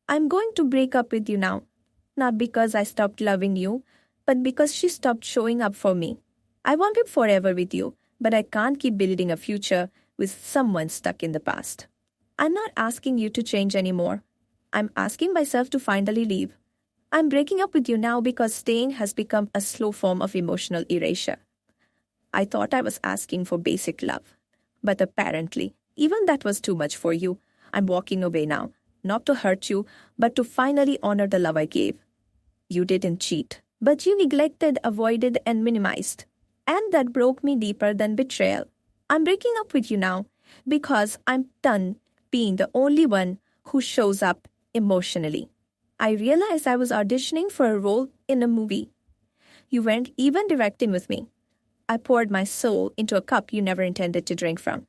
I'm going to break up with you now. Not because I stopped loving you, but because she stopped showing up for me. I want to be forever with you, but I can't keep building a future with someone stuck in the past. I'm not asking you to change anymore. I'm asking myself to finally leave. I'm breaking up with you now because staying has become a slow form of emotional erasure. I thought I was asking for basic love. But apparently, even that was too much for you. I'm walking away now, not to hurt you, but to finally honor the love I gave. You didn't cheat, but you neglected, avoided, and minimized. And that broke me deeper than betrayal. I'm breaking up with you now because I'm done being the only one who shows up emotionally. I realized I was auditioning for a role in a movie. You weren't even directing with me. I poured my soul into a cup you never intended to drink from.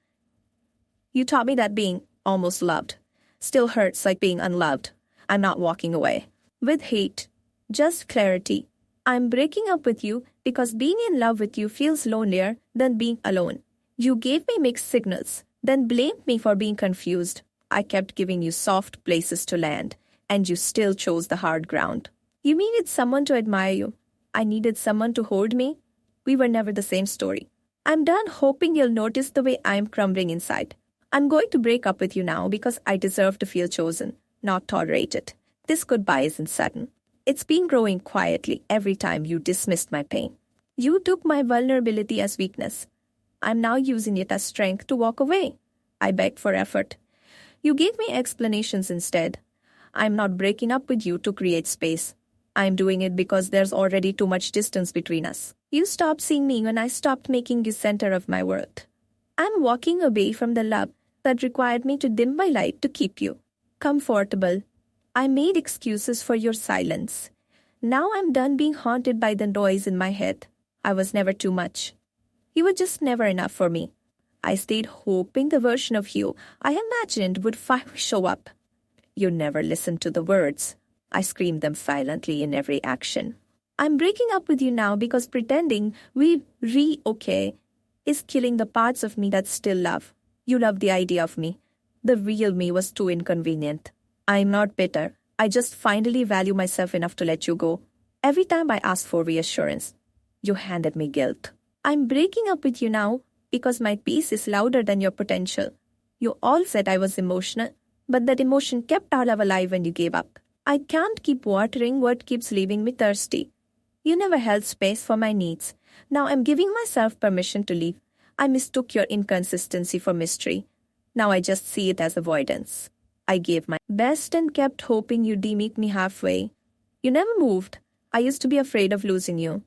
You taught me that being almost loved still hurts like being unloved. I'm not walking away with hate, just clarity. I'm breaking up with you because being in love with you feels lonelier than being alone. You gave me mixed signals, then blamed me for being confused. I kept giving you soft places to land, and you still chose the hard ground. You needed someone to admire you. I needed someone to hold me. We were never the same story. I'm done hoping you'll notice the way I'm crumbling inside. I'm going to break up with you now because I deserve to feel chosen, not tolerated. This goodbye isn't sudden. It's been growing quietly every time you dismissed my pain. You took my vulnerability as weakness. I'm now using it as strength to walk away. I begged for effort. You gave me explanations instead. I'm not breaking up with you to create space. I'm doing it because there's already too much distance between us. You stopped seeing me when I stopped making you center of my world. I'm walking away from the love that required me to dim my light to keep you comfortable. I made excuses for your silence. Now I'm done being haunted by the noise in my head. I was never too much. You were just never enough for me. I stayed hoping the version of you I imagined would finally show up. You never listened to the words. I screamed them violently in every action. I'm breaking up with you now because pretending we okay is killing the parts of me that still love. You love the idea of me. The real me was too inconvenient. I'm not bitter. I just finally value myself enough to let you go. Every time I asked for reassurance, you handed me guilt. I'm breaking up with you now because my peace is louder than your potential. You all said I was emotional, but that emotion kept our love alive when you gave up. I can't keep watering what keeps leaving me thirsty. You never held space for my needs. Now I'm giving myself permission to leave. I mistook your inconsistency for mystery. Now I just see it as avoidance. I gave my best and kept hoping you'd meet me halfway. You never moved. I used to be afraid of losing you.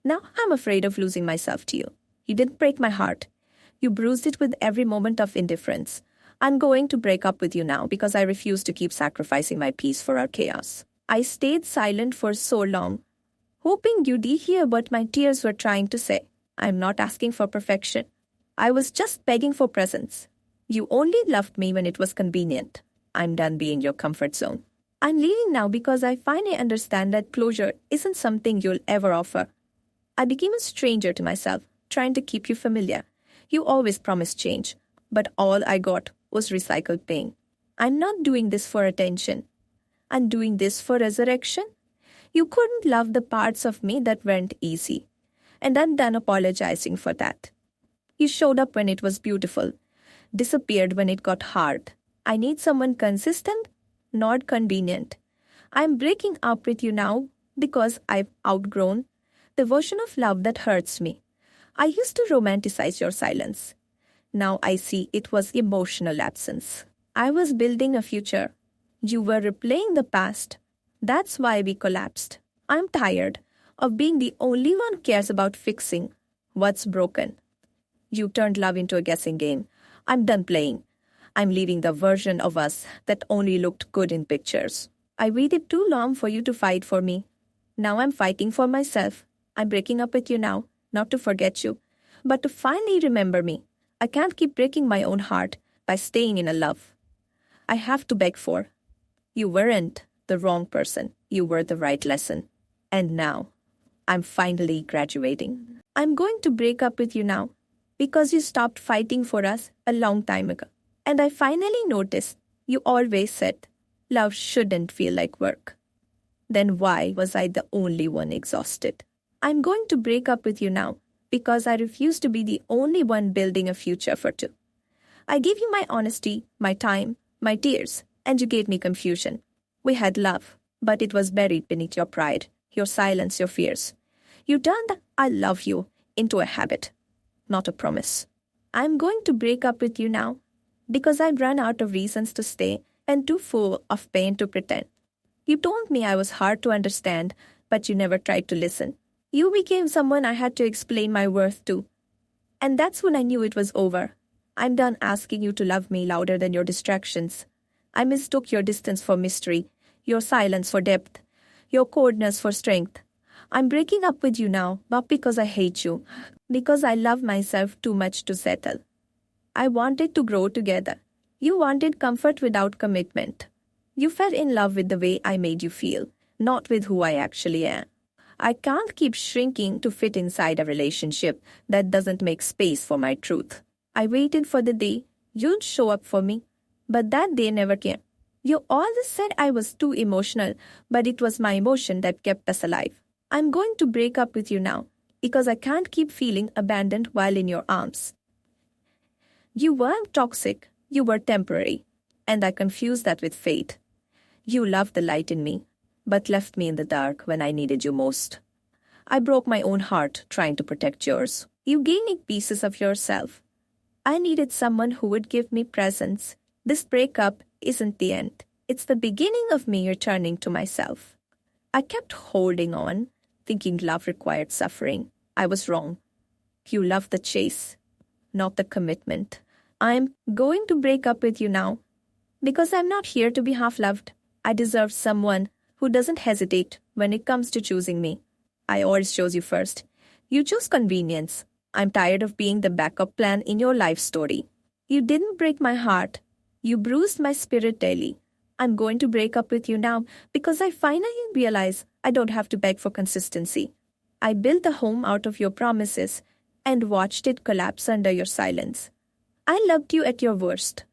Now I'm afraid of losing myself to you. You didn't break my heart. You bruised it with every moment of indifference. I'm going to break up with you now because I refuse to keep sacrificing my peace for our chaos. I stayed silent for so long, hoping you'd hear what my tears were trying to say. I'm not asking for perfection. I was just begging for presence. You only loved me when it was convenient. I'm done being your comfort zone. I'm leaving now because I finally understand that closure isn't something you'll ever offer. I became a stranger to myself, trying to keep you familiar. You always promised change, but all I got was recycled pain. I'm not doing this for attention. I'm doing this for resurrection. You couldn't love the parts of me that weren't easy, and I'm done apologizing for that. You showed up when it was beautiful, disappeared when it got hard. I need someone consistent, not convenient. I'm breaking up with you now because I've outgrown the version of love that hurts me. I used to romanticize your silence. Now I see it was emotional absence. I was building a future. You were replaying the past. That's why we collapsed. I'm tired of being the only one who cares about fixing what's broken. You turned love into a guessing game. I'm done playing. I'm leaving the version of us that only looked good in pictures. I waited too long for you to fight for me. Now I'm fighting for myself. I'm breaking up with you now, not to forget you, but to finally remember me. I can't keep breaking my own heart by staying in a love I have to beg for. You weren't the wrong person. You were the right lesson. And now, I'm finally graduating. I'm going to break up with you now because you stopped fighting for us a long time ago. And I finally noticed you always said Love shouldn't feel like work. Then why was I the only one exhausted? I'm going to break up with you now because I refuse to be the only one building a future for two. I gave you my honesty, my time, my tears, and you gave me confusion. We had love, but it was buried beneath your pride, your silence, your fears. You turned "I love you" into a habit, not a promise. I'm going to break up with you now because I've run out of reasons to stay and too full of pain to pretend. You told me I was hard to understand, but you never tried to listen. You became someone I had to explain my worth to. And that's when I knew it was over. I'm done asking you to love me louder than your distractions. I mistook your distance for mystery, your silence for depth, your coldness for strength. I'm breaking up with you now, not because I hate you, because I love myself too much to settle. I wanted to grow together. You wanted comfort without commitment. You fell in love with the way I made you feel, not with who I actually am. I can't keep shrinking to fit inside a relationship that doesn't make space for my truth. I waited for the day you'd show up for me, but that day never came. You always said I was too emotional, but it was my emotion that kept us alive. I'm going to break up with you now because I can't keep feeling abandoned while in your arms. You weren't toxic, you were temporary, and I confused that with fate. You loved the light in me, but left me in the dark when I needed you most. I broke my own heart trying to protect yours. You gave me pieces of yourself. I needed someone who would give me presence. This breakup isn't the end. It's the beginning of me returning to myself. I kept holding on, thinking love required suffering. I was wrong. You loved the chase, not the commitment. I'm going to break up with you now because I'm not here to be half-loved. I deserve someone who doesn't hesitate when it comes to choosing me. I always chose you first. You chose convenience. I'm tired of being the backup plan in your life story. You didn't break my heart. You bruised my spirit daily. I'm going to break up with you now because I finally realize I don't have to beg for consistency. I built a home out of your promises and watched it collapse under your silence. I loved you at your worst,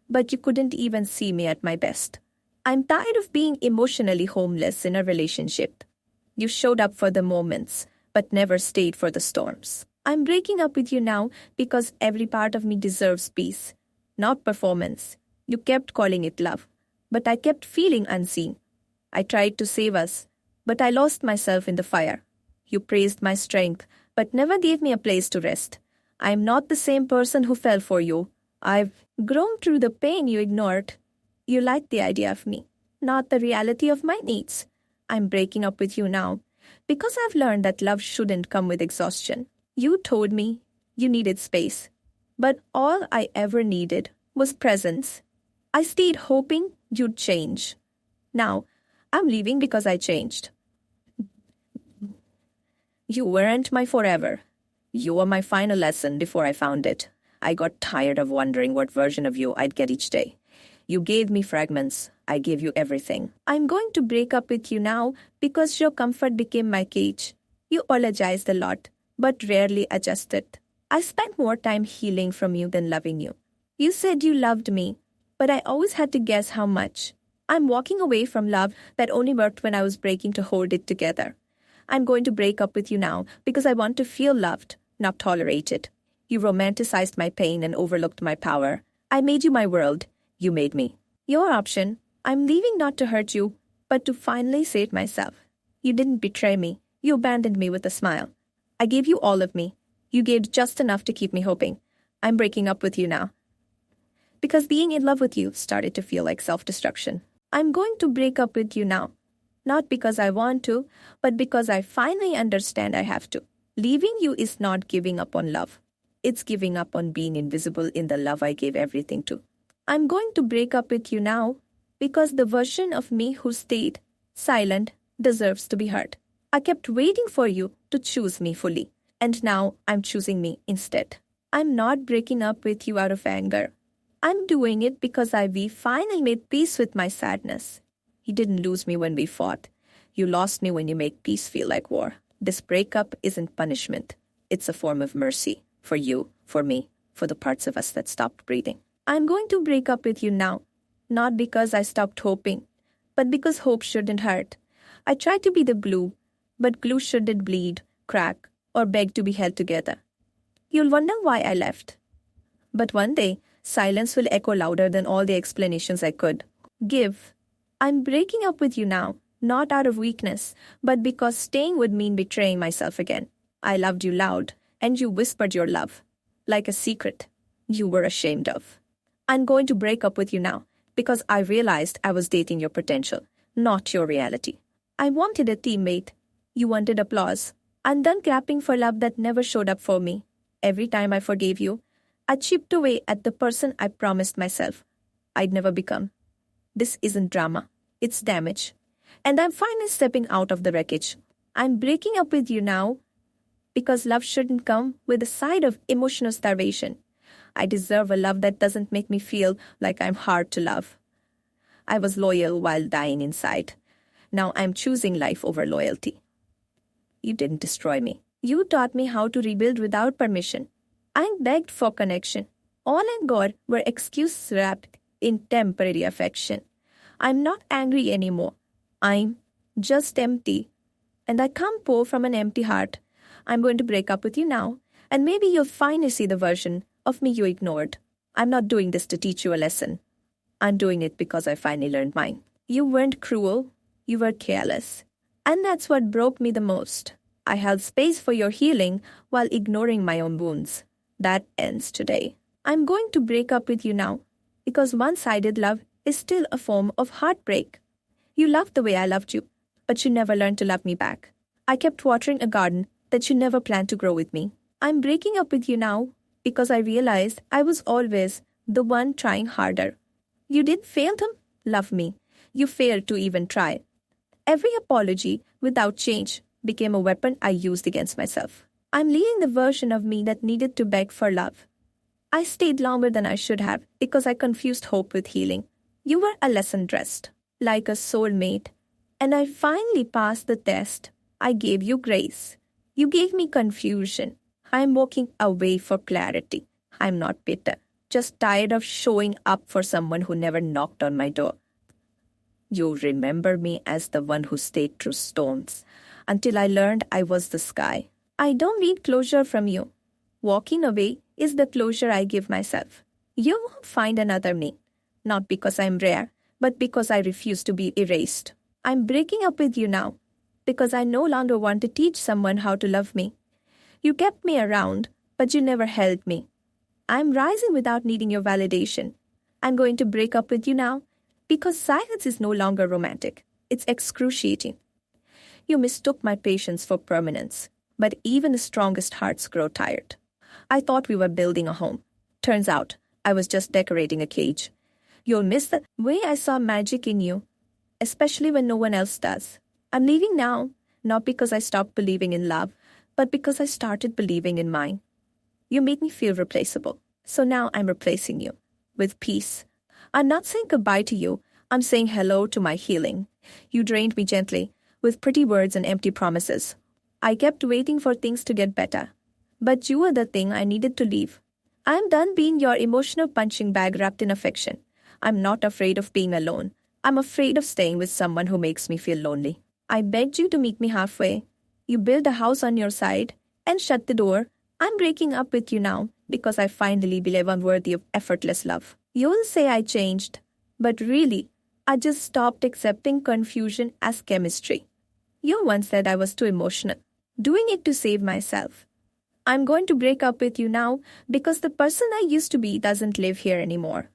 but you couldn't even see me at my best. I'm tired of being emotionally homeless in a relationship. You showed up for the moments, but never stayed for the storms. I'm breaking up with you now because every part of me deserves peace, not performance. You kept calling it love, but I kept feeling unseen. I tried to save us, but I lost myself in the fire. You praised my strength, but never gave me a place to rest. I am not the same person who fell for you. I've grown through the pain you ignored. You liked the idea of me, not the reality of my needs. I'm breaking up with you now because I've learned that love shouldn't come with exhaustion. You told me you needed space, but all I ever needed was presence. I stayed hoping you'd change. Now, I'm leaving because I changed. You weren't my forever. You were my final lesson before I found it. I got tired of wondering what version of you I'd get each day. You gave me fragments. I gave you everything. I'm going to break up with you now because your comfort became my cage. You apologized a lot, but rarely adjusted. I spent more time healing from you than loving you. You said you loved me, but I always had to guess how much. I'm walking away from love that only worked when I was breaking to hold it together. I'm going to break up with you now because I want to feel loved, not tolerated. You romanticized my pain and overlooked my power. I made you my world. You made me. Your option. I'm leaving not to hurt you, but to finally save myself. You didn't betray me. You abandoned me with a smile. I gave you all of me. You gave just enough to keep me hoping. I'm breaking up with you now because being in love with you started to feel like self-destruction. I'm going to break up with you now, not because I want to, but because I finally understand I have to. Leaving you is not giving up on love. It's giving up on being invisible in the love I gave everything to. I'm going to break up with you now because the version of me who stayed silent deserves to be heard. I kept waiting for you to choose me fully, and now I'm choosing me instead. I'm not breaking up with you out of anger. I'm doing it because we finally made peace with my sadness. You didn't lose me when we fought. You lost me when you make peace feel like war. This breakup isn't punishment. It's a form of mercy for you, for me, for the parts of us that stopped breathing. I'm going to break up with you now, not because I stopped hoping, but because hope shouldn't hurt. I tried to be the glue, but glue shouldn't bleed, crack, or beg to be held together. You'll wonder why I left. But one day, silence will echo louder than all the explanations I could give. I'm breaking up with you now, not out of weakness, but because staying would mean betraying myself again. I loved you loud, and you whispered your love, like a secret you were ashamed of. I'm going to break up with you now, because I realized I was dating your potential, not your reality. I wanted a teammate. You wanted applause. I'm done clapping for love that never showed up for me. Every time I forgave you, I chipped away at the person I promised myself I'd never become. This isn't drama. It's damage. And I'm finally stepping out of the wreckage. I'm breaking up with you now because love shouldn't come with a side of emotional starvation. I deserve a love that doesn't make me feel like I'm hard to love. I was loyal while dying inside. Now I'm choosing life over loyalty. You didn't destroy me. You taught me how to rebuild without permission. I begged for connection. All I got were excuses wrapped in temporary affection. I'm not angry anymore. I'm just empty. And I can't pour from an empty heart. I'm going to break up with you now, and maybe you'll finally see the version of me you ignored. I'm not doing this to teach you a lesson. I'm doing it because I finally learned mine. You weren't cruel. You were careless. And that's what broke me the most. I held space for your healing while ignoring my own wounds. That ends today. I'm going to break up with you now because one-sided love is still a form of heartbreak. You loved the way I loved you, but you never learned to love me back. I kept watering a garden that you never planned to grow with me. I'm breaking up with you now because I realized I was always the one trying harder. You didn't fail to love me. You failed to even try. Every apology without change became a weapon I used against myself. I'm leaving the version of me that needed to beg for love. I stayed longer than I should have because I confused hope with healing. You were a lesson dressed, like a soulmate, and I finally passed the test. I gave you grace. You gave me confusion. I'm walking away for clarity. I'm not bitter, just tired of showing up for someone who never knocked on my door. You remember me as the one who stayed through storms until I learned I was the sky. I don't need closure from you. Walking away is the closure I give myself. You won't find another me, not because I'm rare, but because I refuse to be erased. I'm breaking up with you now because I no longer want to teach someone how to love me. You kept me around, but you never held me. I'm rising without needing your validation. I'm going to break up with you now because silence is no longer romantic. It's excruciating. You mistook my patience for permanence, but even the strongest hearts grow tired. I thought we were building a home. Turns out, I was just decorating a cage. You'll miss the way I saw magic in you, especially when no one else does. I'm leaving now, not because I stopped believing in love, but because I started believing in mine. You made me feel replaceable, so now I'm replacing you with peace. I'm not saying goodbye to you. I'm saying hello to my healing. You drained me gently, with pretty words and empty promises. I kept waiting for things to get better. But you were the thing I needed to leave. I'm done being your emotional punching bag wrapped in affection. I'm not afraid of being alone. I'm afraid of staying with someone who makes me feel lonely. I begged you to meet me halfway. You built a house on your side and shut the door. I'm breaking up with you now because I finally believe I'm worthy of effortless love. You'll say I changed, but really, I just stopped accepting confusion as chemistry. You once said I was too emotional, doing it to save myself. I'm going to break up with you now because the person I used to be doesn't live here anymore.